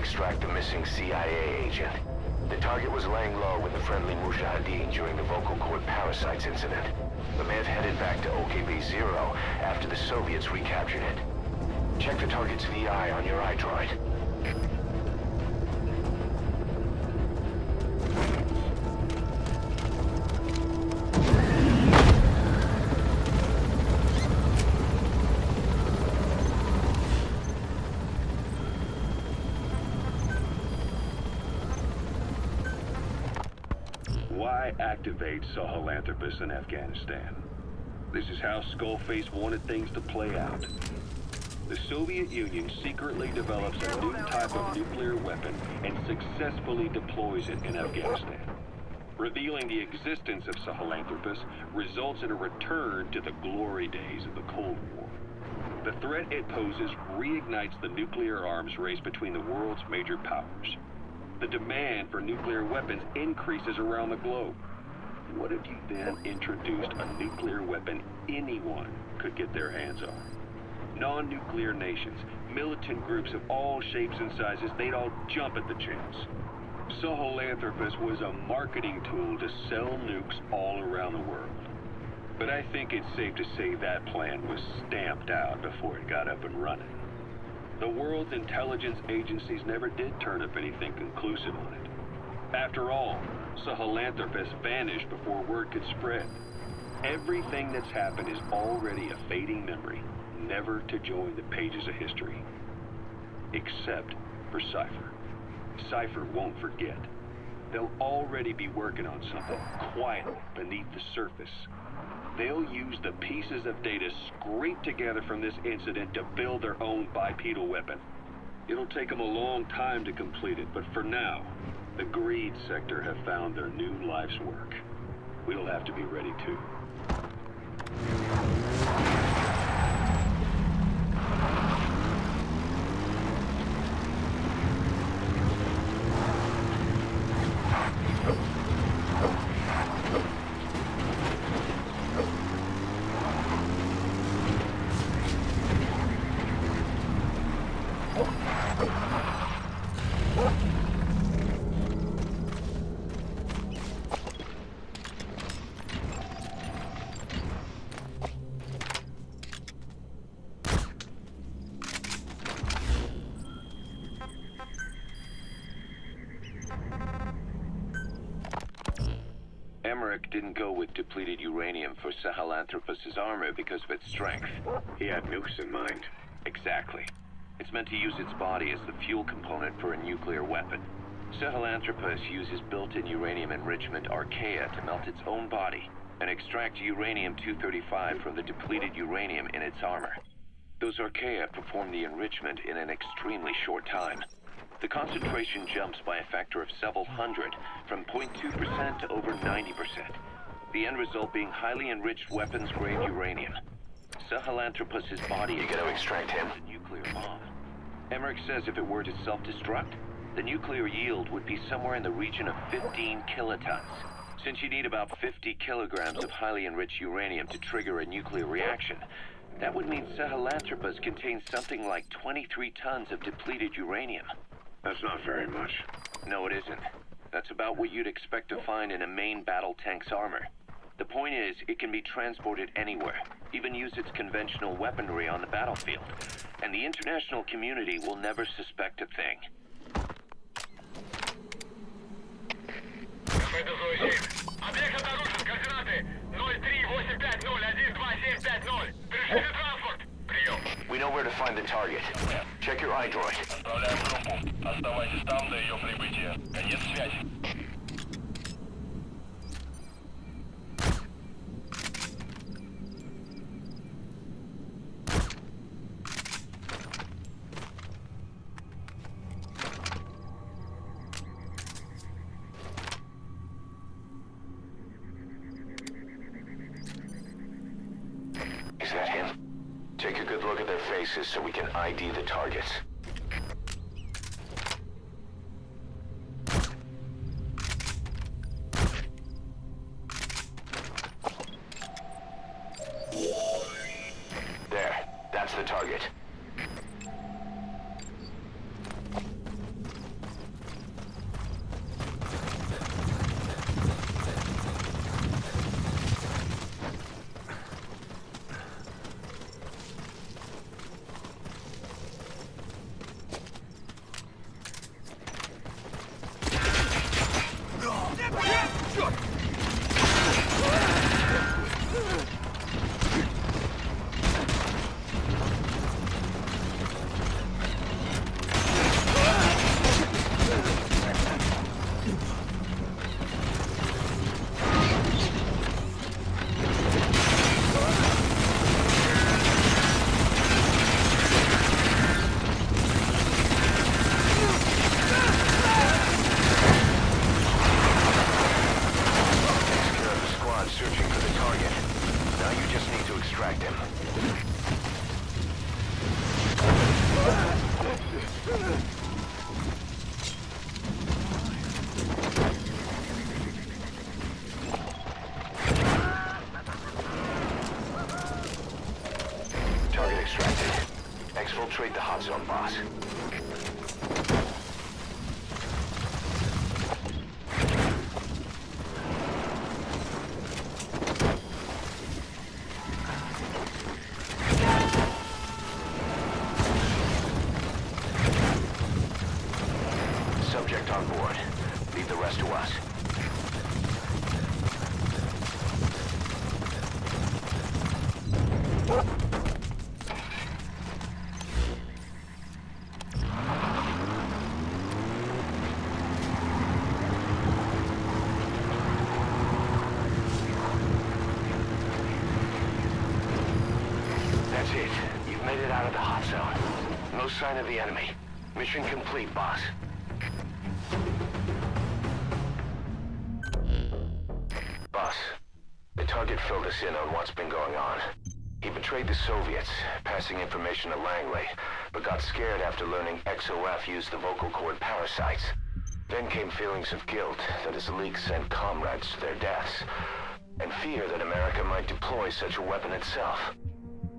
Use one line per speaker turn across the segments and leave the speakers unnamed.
extract the missing CIA agent. The target was laying low with the friendly Mujahideen during the vocal cord parasites incident. The man headed back to OKB-0 after the Soviets recaptured it. Check the target's VI on your iDroid.
Why activate Sahelanthropus in Afghanistan? This is how Skullface wanted things to play out. The Soviet Union secretly develops a new type of nuclear weapon and successfully deploys it in Afghanistan. Revealing the existence of Sahelanthropus results in a return to the glory days of the Cold War. The threat it poses reignites the nuclear arms race between the world's major powers. The demand for nuclear weapons increases around the globe. What if you then introduced a nuclear weapon anyone could get their hands on? Non-nuclear nations, militant groups of all shapes and sizes, they'd all jump at the chance. Sahelanthropus was a marketing tool to sell nukes all around the world. But I think it's safe to say that plan was stamped out before it got up and running. The world's intelligence agencies never did turn up anything conclusive on it. After all, Sahelanthropus vanished before word could spread. Everything that's happened is already a fading memory, never to join the pages of history. Except for Cypher. Cypher won't forget. They'll already be working on something quietly beneath the surface. They'll use the pieces of data scraped together from this incident to build their own bipedal weapon. It'll take them a long time to complete it, but for now, the greed sector have found their new life's work. We'll have to be ready too.
Emmerich didn't go with depleted uranium for Sahelanthropus' armor because of its strength.
He had nukes in mind.
Exactly. It's meant to use its body as the fuel component for a nuclear weapon. Sahelanthropus uses built-in uranium enrichment Archaea to melt its own body and extract uranium-235 from the depleted uranium in its armor. Those Archaea perform the enrichment in an extremely short time. The concentration jumps by a factor of several hundred, from 0.2% to over 90%. The end result being highly enriched weapons-grade uranium. Sahelanthropus' body is
gonna extract him?
a nuclear bomb. Emmerich says if it were to self-destruct, the nuclear yield would be somewhere in the region of 15 kilotons. Since you need about 50 kilograms of highly enriched uranium to trigger a nuclear reaction, that would mean Sahelanthropus contains something like 23 tons of depleted uranium.
That's not very much.
No, it isn't. That's about what you'd expect to find in a main battle tank's armor. The point is, it can be transported anywhere, even use its conventional weaponry on the battlefield. And the international community will never suspect a thing.
Объект обнаружен. Координаты 03-850-12750. Пришлите транспорт. Прием.
We know where to find the target. Check your iDroid.
Отправляем группу. Оставайтесь там до ее прибытия. Конец связи.
Is that him? Take a good look at their faces so we can ID the targets. There, that's the target. infiltrate the hot zone, boss. Subject on board. Leave the rest to us. That's it. You've made it out of the hot zone. No sign of the enemy. Mission complete, boss. Boss, the target filled us in on what's been going on. He betrayed the Soviets, passing information to Langley, but got scared after learning XOF used the vocal cord parasites. Then came feelings of guilt that his leaks sent comrades to their deaths, and fear that America might deploy such a weapon itself.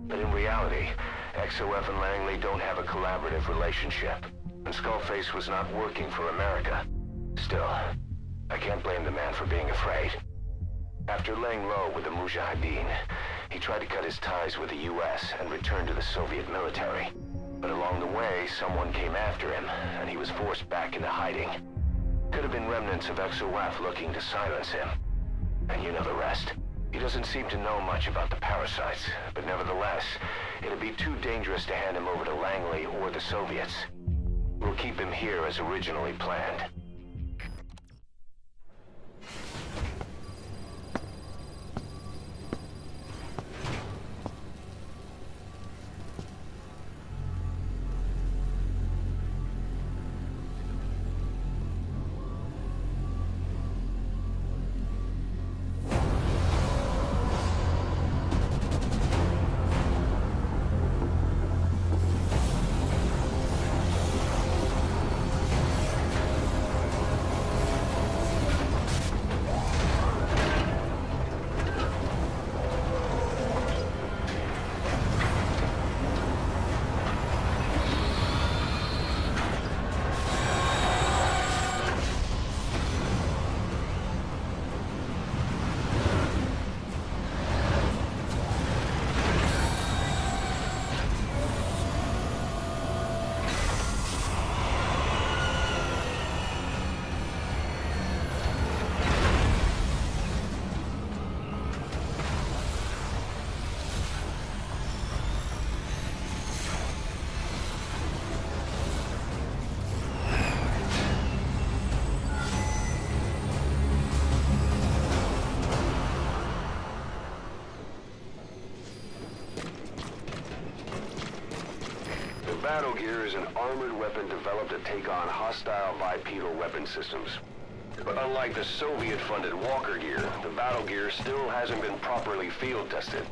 But in reality, XOF and Langley don't have a collaborative relationship, and Skullface was not working for America. Still, I can't blame the man for being afraid. After laying low with the Mujahideen, he tried to cut his ties with the US and return to the Soviet military. But along the way, someone came after him, and he was forced back into hiding. Could have been remnants of XOF looking to silence him. And you know the rest. He doesn't seem to know much about the parasites, but nevertheless, it'd be too dangerous to hand him over to Langley or the Soviets. We'll keep him here as originally planned. Battle Gear is an armored weapon developed to take on hostile bipedal weapon systems. But unlike the Soviet-funded Walker Gear, the Battle Gear still hasn't been properly field tested.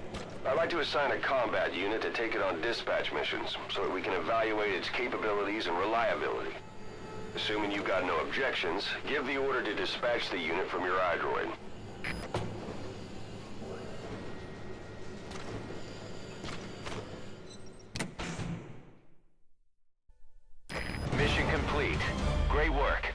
I'd like to assign a combat unit to take it on dispatch missions, so that we can evaluate its capabilities and reliability. Assuming you've got no objections, give the order to dispatch the unit from your iDroid. Mission complete. Great work.